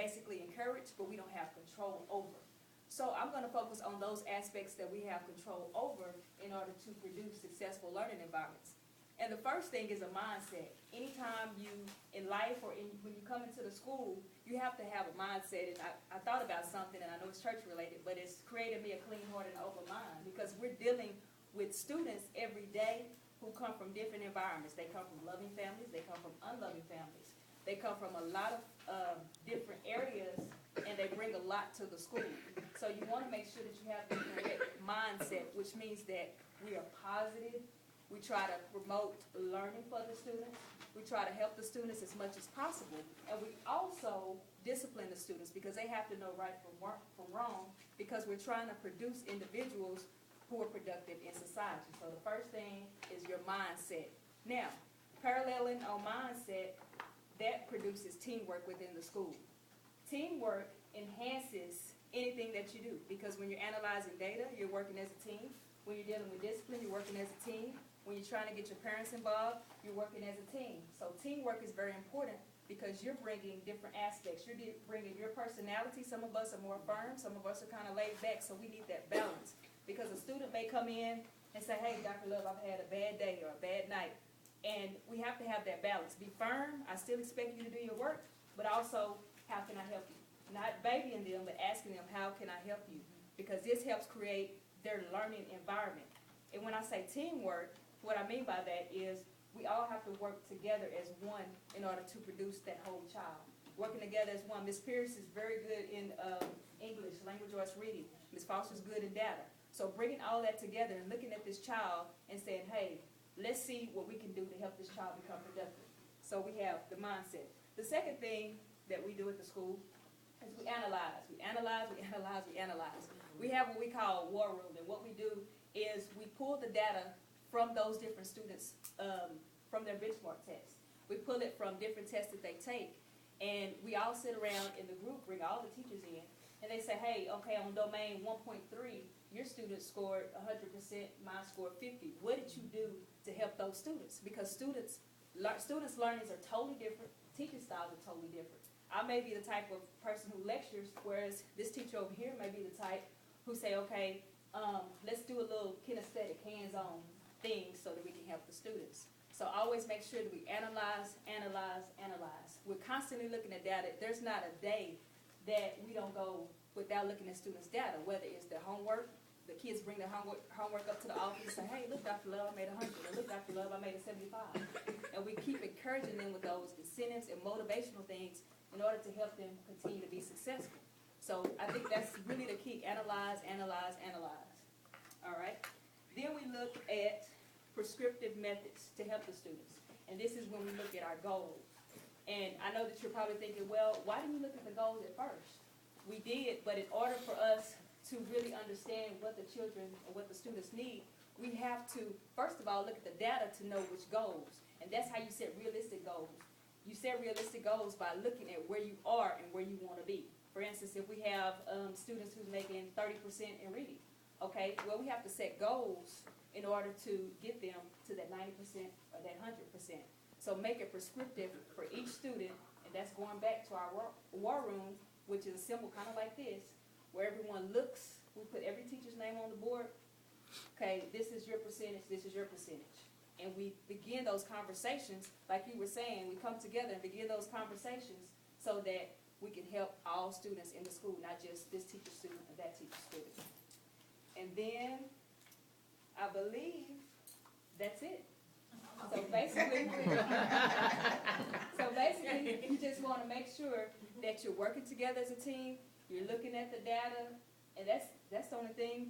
basically encourage, but we don't have control over. So I'm going to focus on those aspects that we have control over in order to produce successful learning environments. And the first thing is a mindset. Anytime you, in life or when you come into the school, you have to have a mindset. And I thought about something, and I know it's church related, but it's created me a clean heart and open mind, because we're dealing with students every day who come from different environments. They come from loving families. They come from unloving families. They come from a lot of different areas, and they bring a lot to the school. So you want to make sure that you have the correct mindset, which means that we are positive. We try to promote learning for the students. We try to help the students as much as possible. And we also discipline the students, because they have to know right from wrong, because we're trying to produce individuals who are productive in society. So the first thing is your mindset. Now, paralleling on mindset, that produces teamwork within the school. Teamwork enhances anything that you do, because when you're analyzing data, you're working as a team. When you're dealing with discipline, you're working as a team. When you're trying to get your parents involved, you're working as a team. So teamwork is very important, because you're bringing different aspects. You're bringing your personality. Some of us are more firm. Some of us are kind of laid back, so we need that balance. Because a student may come in and say, hey, Dr. Love, I've had a bad day or a bad night. And we have to have that balance. Be firm. I still expect you to do your work, but also, how can I help you? Not babying them, but asking them, how can I help you? Because this helps create their learning environment. And when I say teamwork, what I mean by that is we all have to work together as one in order to produce that whole child. Working together as one. Ms. Pierce is very good in English, language arts, reading. Ms. Foster's good in data. So bringing all that together and looking at this child and saying, hey, let's see what we can do to help this child become productive. So we have the mindset. The second thing that we do at the school is we analyze. We analyze, we analyze, we analyze. We have what we call war room, and what we do is we pull the data from those different students, from their benchmark tests. We pull it from different tests that they take, and we all sit around in the group, bring all the teachers in, and they say, hey, okay, on domain 1.3, your student scored 100%, mine scored 50. What did you do to help those students? Because students' learnings are totally different. Teaching styles are totally different. I may be the type of person who lectures, whereas this teacher over here may be the type who say, okay, let's do a little kinesthetic, hands-on thing so that we can help the students. So always make sure that we analyze, analyze, analyze. We're constantly looking at data. There's not a day that we don't go without looking at students' data, whether it's their homework. The kids bring their homework up to the office and say, hey, look, Dr. Love, I made 100. Or look, Dr. Love, I made a 75. And we keep encouraging them with those incentives and motivational things in order to help them continue to be successful. So I think that's really the key. Analyze, analyze, analyze. All right? Then we look at prescriptive methods to help the students. And this is when we look at our goals. And I know that you're probably thinking, well, why didn't you look at the goals at first? We did, but in order for us to really understand what the children or what the students need, we have to, first of all, look at the data to know which goals. And that's how you set realistic goals. You set realistic goals by looking at where you are and where you want to be. For instance, if we have students who's making 30% in reading, okay, well, we have to set goals in order to get them to that 90% or that 100%. So make it prescriptive for each student, and that's going back to our war room, which is a symbol kind of like this, where everyone looks. We put every teacher's name on the board. Okay, this is your percentage, this is your percentage. And we begin those conversations, like you were saying, we come together and begin those conversations so that we can help all students in the school, not just this teacher's student and that teacher's student. And then, I believe, that's it. So basically, you just want to make sure that you're working together as a team, you're looking at the data, and that's the only thing,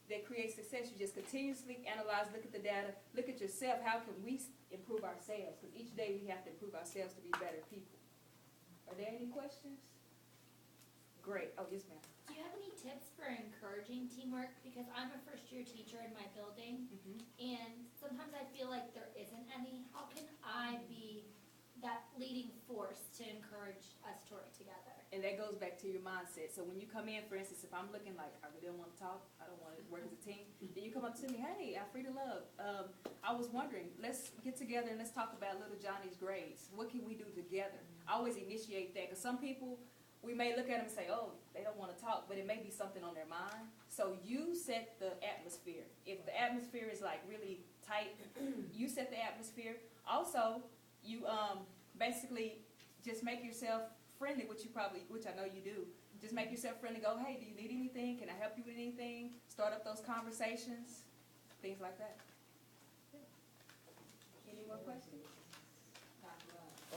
that creates success. You just continuously analyze, look at the data, look at yourself. How can we improve ourselves? Because each day we have to improve ourselves to be better people. Are there any questions? Great. Oh, yes, ma'am. Do you have any tips for encouraging teamwork? Because I'm a first-year teacher in my building, and sometimes I feel like there isn't any. How can I be that leading force to encourage us to work together? And that goes back to your mindset. So when you come in, for instance, if I'm looking like I really don't want to talk, I don't want to work as a team, then you come up to me, hey, Alfreda Love, I was wondering, let's get together and let's talk about little Johnny's grades. What can we do together? I always initiate that, because some people, we may look at them and say, oh, they don't wanna talk, but it may be something on their mind. So you set the atmosphere. If the atmosphere is like really tight, you set the atmosphere. Also, you, basically just make yourself friendly, which I know you do. Just make yourself friendly, go, hey, do you need anything? Can I help you with anything? Start up those conversations, things like that. Any more questions?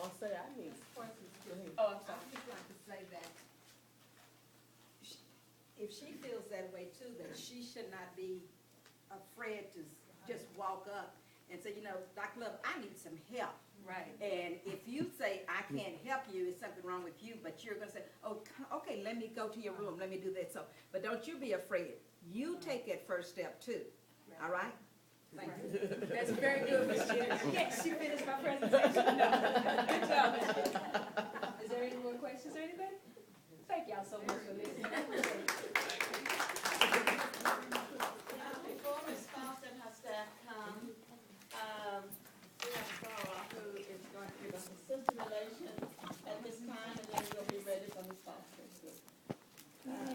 I'll say I need. Questions. Go ahead. Oh, I'm I sorry. would just like to say that if she feels that way too, that she should not be afraid to just walk up and say, you know, Dr. Love, I need some help. Right. And if you say, I can't help you, it's something wrong with you, but you're gonna say, oh, okay, let me go to your room, let me do that, so, but don't you be afraid. You take that first step too, all right? Thank you. That's very good, Ms. Jenner. Yes, she finished my presentation. No. Good job, Ms. Jenner. Is there any more questions or anything? Thank y'all so much for listening.